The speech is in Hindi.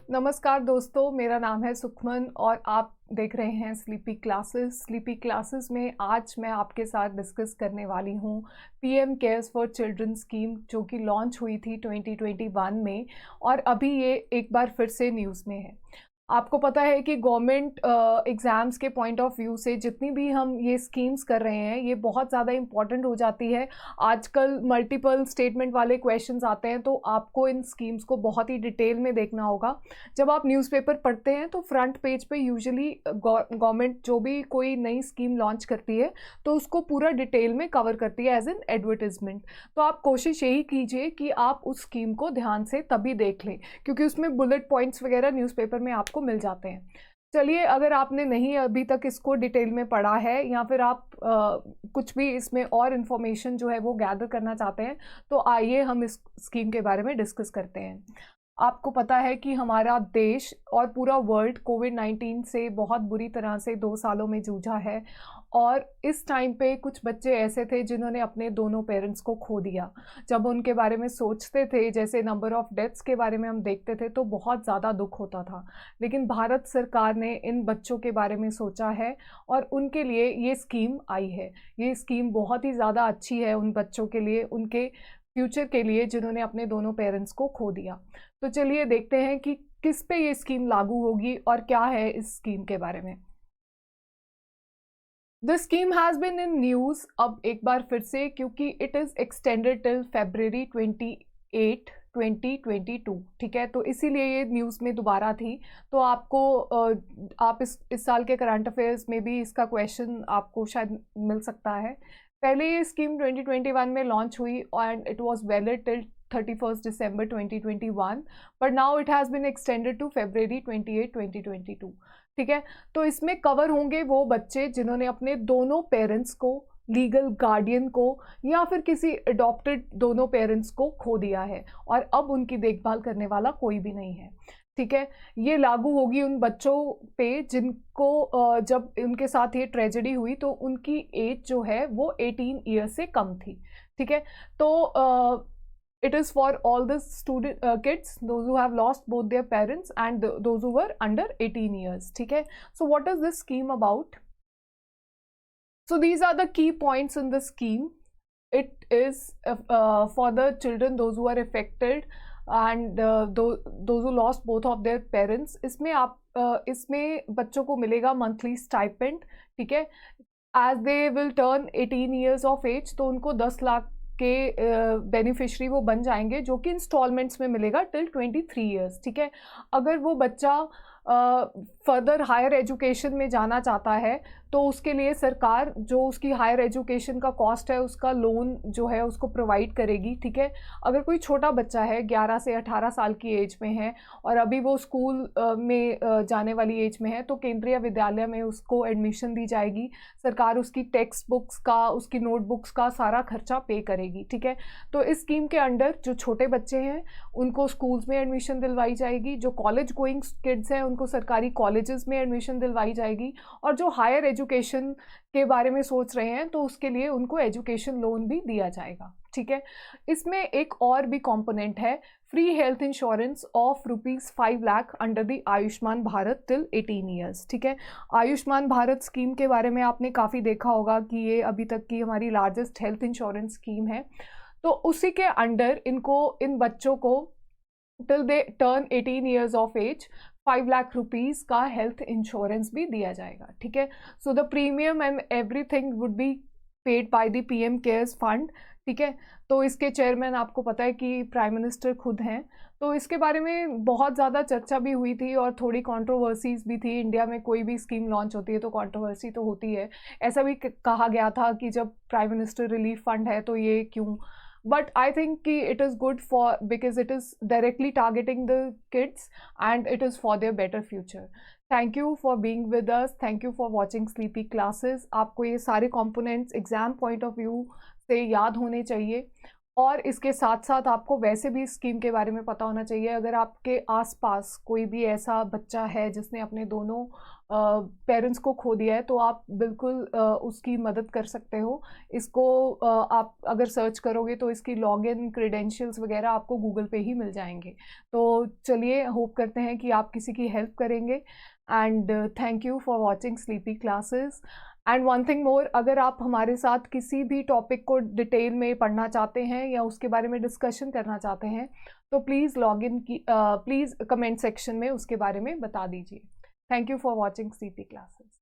नमस्कार दोस्तों, मेरा नाम है सुखमन और आप देख रहे हैं स्लीपी क्लासेस। स्लीपी क्लासेस में आज मैं आपके साथ डिस्कस करने वाली हूँ PM cares for children scheme, जो कि लॉन्च हुई थी 2021 में और अभी ये एक बार फिर से न्यूज़ में है। आपको पता है कि गवर्नमेंट एग्ज़ाम्स के पॉइंट ऑफ व्यू से जितनी भी हम ये स्कीम्स कर रहे हैं, ये बहुत ज़्यादा इम्पॉर्टेंट हो जाती है। आजकल मल्टीपल स्टेटमेंट वाले क्वेश्चंस आते हैं, तो आपको इन स्कीम्स को बहुत ही डिटेल में देखना होगा। जब आप न्यूज़पेपर पढ़ते हैं तो फ्रंट पेज पे यूजुअली गवर्नमेंट जो भी कोई नई स्कीम लॉन्च करती है तो उसको पूरा डिटेल में कवर करती है एज एन एडवर्टिजमेंट। तो आप कोशिश यही कीजिए कि आप उस स्कीम को ध्यान से तभी देख लें, क्योंकि उसमें बुलेट पॉइंट्स वगैरह न्यूज़पेपर में आपको मिल जाते हैं। चलिए, अगर आपने नहीं अभी तक इसको डिटेल में पढ़ा है या फिर आप कुछ भी इसमें और इन्फॉर्मेशन जो है वो गैदर करना चाहते हैं, तो आइए हम इस स्कीम के बारे में डिस्कस करते हैं। आपको पता है कि हमारा देश और पूरा वर्ल्ड कोविड-19 से बहुत बुरी तरह से 2 सालों में जूझा है और इस टाइम पे कुछ बच्चे ऐसे थे जिन्होंने अपने दोनों पेरेंट्स को खो दिया। जब उनके बारे में सोचते थे, जैसे नंबर ऑफ़ डेथ्स के बारे में हम देखते थे, तो बहुत ज़्यादा दुःख होता था। लेकिन भारत सरकार ने इन बच्चों के बारे में सोचा है और उनके लिए ये स्कीम आई है। ये स्कीम बहुत ही ज़्यादा अच्छी है उन बच्चों के लिए, उनके फ्यूचर के लिए जिन्होंने अपने दोनों पेरेंट्स को खो दिया। तो चलिए देखते हैं कि किस पे ये स्कीम लागू होगी और क्या है इस स्कीम के बारे में। The scheme has been in news अब एक बार फिर से, क्योंकि it is extended till February 28, 2022। ठीक है, तो इसीलिए ये न्यूज़ में दोबारा थी। तो आपको आप इस साल के करंट अफेयर्स में भी इसका क्वेश्चन आपको शायद मिल सकता है। पहले ये स्कीम 2021 में लॉन्च हुई and it was valid till 31 December 2021, but now it has been extended to February 28, 2022। ठीक है, तो इसमें कवर होंगे वो बच्चे जिन्होंने अपने दोनों पेरेंट्स को, लीगल गार्डियन को या फिर किसी अडॉप्टेड दोनों पेरेंट्स को खो दिया है और अब उनकी देखभाल करने वाला कोई भी नहीं है। ठीक है, ये लागू होगी उन बच्चों पे जिनको जब उनके साथ ये ट्रेजेडी हुई तो उनकी एज जो है वो 18 ईयर्स से कम थी। ठीक है, तो it is for all the student kids, those who have lost both their parents and those who were under 18 years. ठीक है, so what is this scheme about? So these are the key points in the scheme. It is for the children those who are affected and those who lost both of their parents. इसमें आप इसमें बच्चों को मिलेगा मंथली स्टाइपेंड। ठीक है, as they will turn 18 years of age तो उनको 10 लाख के बेनिफिशरी वो बन जाएंगे, जो कि इंस्टॉलमेंट्स में मिलेगा टिल 23 ईयर्स। ठीक है, अगर वो बच्चा फर्दर हायर एजुकेशन में जाना चाहता है तो उसके लिए सरकार जो उसकी हायर एजुकेशन का कॉस्ट है उसका लोन जो है उसको प्रोवाइड करेगी। ठीक है, अगर कोई छोटा बच्चा है 11 से 18 साल की एज में है और अभी वो स्कूल में जाने वाली एज में है तो केंद्रीय विद्यालय में उसको एडमिशन दी जाएगी। सरकार उसकी टेक्स्ट बुक्स का, उसकी नोटबुक्स का सारा खर्चा पे करेगी। ठीक है, तो इस स्कीम के अंडर जो छोटे बच्चे हैं उनको स्कूल्स में एडमिशन दिलवाई जाएगी, जो कॉलेज गोइंग किड्स हैं उनको सरकारी कॉलेजेस में एडमिशन दिलवाई जाएगी और जो हायर एजुकेशन के बारे में सोच रहे हैं तो उसके लिए उनको एजुकेशन लोन भी दिया जाएगा। ठीक है, इसमें एक और भी कंपोनेंट है, free health insurance of ₹5 lakh under the Ayushman Bharat till 18 years. ठीक है, आयुष्मान भारत स्कीम के बारे में आपने काफ़ी देखा होगा कि ये अभी तक की हमारी लार्जेस्ट हेल्थ इंश्योरेंस स्कीम है। तो उसी के अंडर इन बच्चों को till they turn 18 years of age 5 lakh rupees का हेल्थ इंश्योरेंस भी दिया जाएगा। ठीक है, so the premium and everything would be paid by the PM cares fund. ठीक है, तो इसके चेयरमैन आपको पता है कि प्राइम मिनिस्टर खुद हैं। तो इसके बारे में बहुत ज़्यादा चर्चा भी हुई थी और थोड़ी कंट्रोवर्सीज भी थी। इंडिया में कोई भी स्कीम लॉन्च होती है तो कंट्रोवर्सी तो होती है। ऐसा भी कहा गया था कि जब प्राइम मिनिस्टर रिलीफ फंड है तो ये क्यों, but I think कि it is good for because it is directly targeting the kids and it is for their better future. Thank you for being with us. Thank you for watching Sleepy Classes. आपको ये सारे components exam point of view से याद होने चाहिए और इसके साथ साथ आपको वैसे भी स्कीम के बारे में पता होना चाहिए। अगर आपके आसपास कोई भी ऐसा बच्चा है जिसने अपने दोनों पेरेंट्स को खो दिया है, तो आप बिल्कुल उसकी मदद कर सकते हो। इसको आप अगर सर्च करोगे तो इसकी लॉगिन क्रेडेंशियल्स वगैरह आपको गूगल पे ही मिल जाएंगे। तो चलिए, होप करते हैं कि आप किसी की हेल्प करेंगे। And thank you for watching sleepy classes. And one thing more, अगर आप हमारे साथ किसी भी टॉपिक को डिटेल में पढ़ना चाहते हैं या उसके बारे में डिस्कशन करना चाहते हैं, तो प्लीज़ लॉग इन की प्लीज़ कमेंट सेक्शन में उसके बारे में बता दीजिए। Thank you for watching CP classes.